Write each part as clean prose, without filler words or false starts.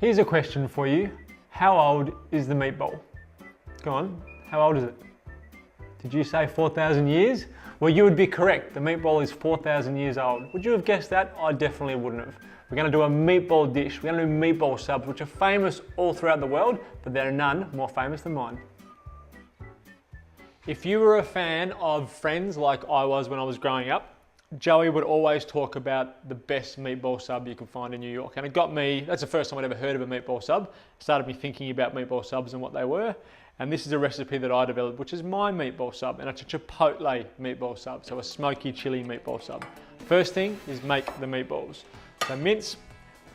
Here's a question for you. How old is the meatball? Go on, how old is it? Did you say 4,000 years? Well, you would be correct. The meatball is 4,000 years old. Would you have guessed that? I definitely wouldn't have. We're gonna do a meatball dish. We're gonna do meatball subs, which are famous all throughout the world, but there are none more famous than mine. If you were a fan of Friends like I was when I was growing up, Joey would always talk about the best meatball sub you could find in New York. And it got me, that's the first time I'd ever heard of a meatball sub. It started me thinking about meatball subs and what they were. And this is a recipe that I developed, which is my meatball sub. And it's a Chipotle meatball sub, so a smoky chili meatball sub. First thing is make the meatballs. So mince,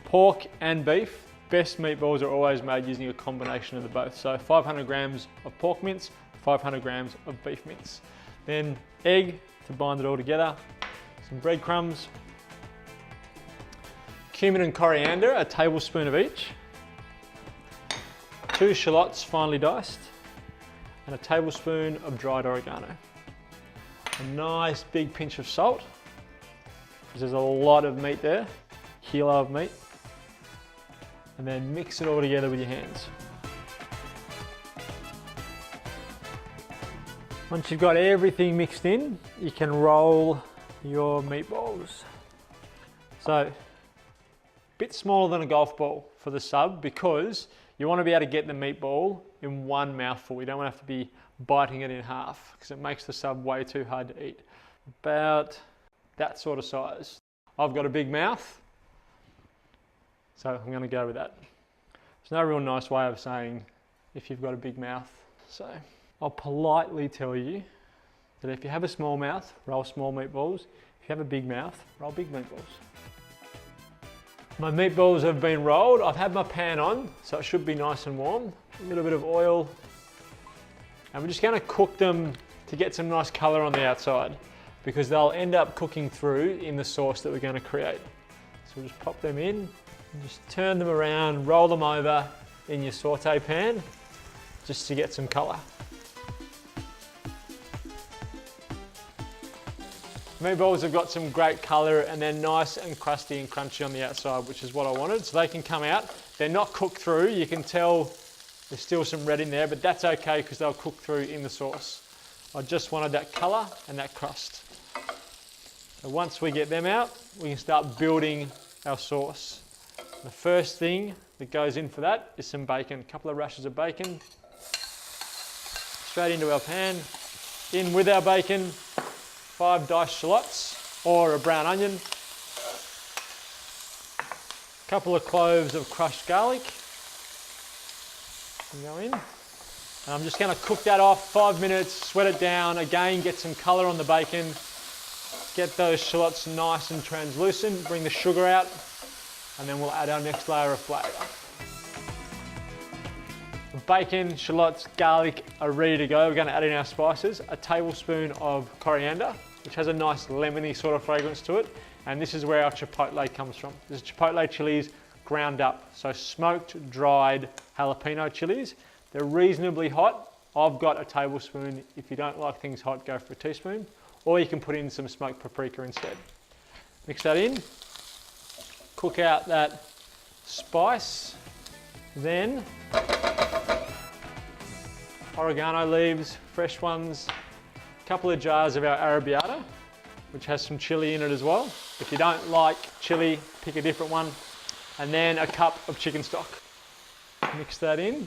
pork and beef. Best meatballs are always made using a combination of the both. So 500 grams of pork mince, 500 grams of beef mince. Then egg to bind it all together. Some breadcrumbs, cumin and coriander, a tablespoon of each, 2 shallots finely diced, and a tablespoon of dried oregano. A nice big pinch of salt, because there's a lot of meat there, kilo of meat, and then mix it all together with your hands. Once you've got everything mixed in, you can roll your meatballs. So, a bit smaller than a golf ball for the sub because you want to be able to get the meatball in one mouthful. You don't want to have to be biting it in half because it makes the sub way too hard to eat. About that sort of size. I've got a big mouth, so I'm going to go with that. There's no real nice way of saying if you've got a big mouth. So I'll politely tell you that if you have a small mouth, roll small meatballs. If you have a big mouth, roll big meatballs. My meatballs have been rolled. I've had my pan on, so it should be nice and warm. A little bit of oil. And we're just gonna cook them to get some nice color on the outside because they'll end up cooking through in the sauce that we're gonna create. So we'll just pop them in, and just turn them around, roll them over in your saute pan, just to get some color. Meatballs have got some great colour and they're nice and crusty and crunchy on the outside, which is what I wanted. So they can come out. They're not cooked through. You can tell there's still some red in there, but that's okay because they'll cook through in the sauce. I just wanted that colour and that crust. So once we get them out, we can start building our sauce. The first thing that goes in for that is some bacon. A couple of rashers of bacon. Straight into our pan. In with our bacon. 5 diced shallots or a brown onion, a couple of cloves of crushed garlic, and go in. And I'm just going to cook that off 5 minutes, sweat it down, again get some colour on the bacon, get those shallots nice and translucent, bring the sugar out, and then we'll add our next layer of flavour. The bacon, shallots, garlic are ready to go. We're going to add in our spices, a tablespoon of coriander, which has a nice lemony sort of fragrance to it. And this is where our chipotle comes from. This is chipotle chilies ground up. So smoked, dried jalapeno chilies. They're reasonably hot. I've got a tablespoon. If you don't like things hot, go for a teaspoon. Or you can put in some smoked paprika instead. Mix that in. Cook out that spice. Then oregano leaves, fresh ones. Couple of jars of our arrabbiata, which has some chili in it as well. If you don't like chili, pick a different one. And then a cup of chicken stock. Mix that in.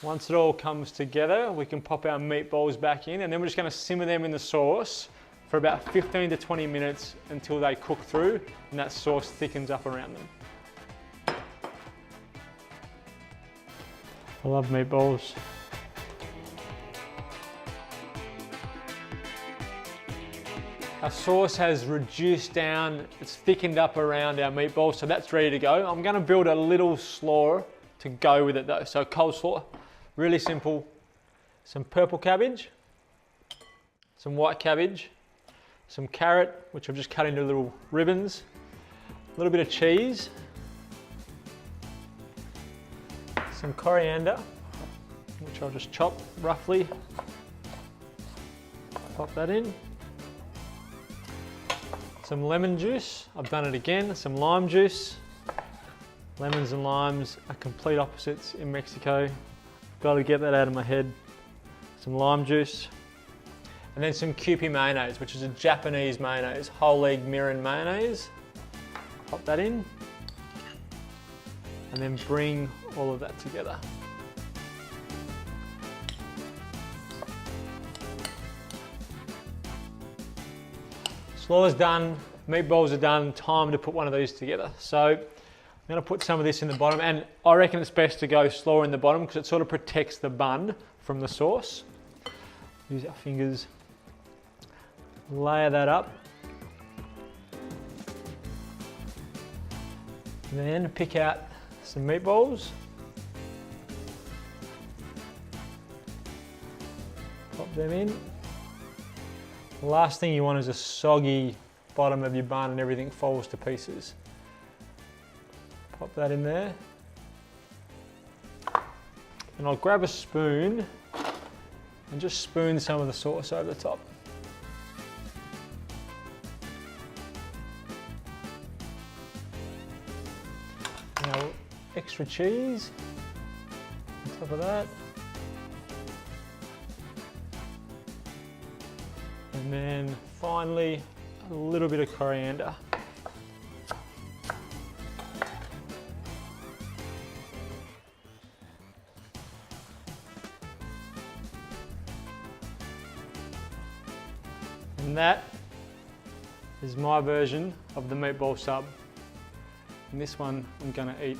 Once it all comes together, we can pop our meatballs back in, and then we're just going to simmer them in the sauce for about 15 to 20 minutes until they cook through and that sauce thickens up around them. I love meatballs. Our sauce has reduced down, it's thickened up around our meatballs, so that's ready to go. I'm gonna build a little slaw to go with it though. So coleslaw, really simple. Some purple cabbage, some white cabbage, some carrot, which I've just cut into little ribbons, a little bit of cheese, some coriander, which I'll just chop roughly, pop that in. Some lemon juice, I've done it again, some lime juice, Lemons and limes are complete opposites in Mexico. Got to get that out of my head. Some lime juice. And then some Kewpie mayonnaise, which is a Japanese mayonnaise, whole egg mirin mayonnaise. Pop that in. And then bring all of that together. Slaw is done, meatballs are done, time to put one of these together. So I'm gonna put some of this in the bottom, and I reckon it's best to go Slaw in the bottom because it sort of protects the bun from the sauce. Use our fingers, layer that up. Then pick out some meatballs. Pop them in. The last thing you want is a soggy bottom of your bun and everything falls to pieces. Pop that in there. And I'll grab a spoon and just spoon some of the sauce over the top. Now, extra cheese on top of that. And then finally, a little bit of coriander. And that is my version of the meatball sub. And this one I'm gonna eat.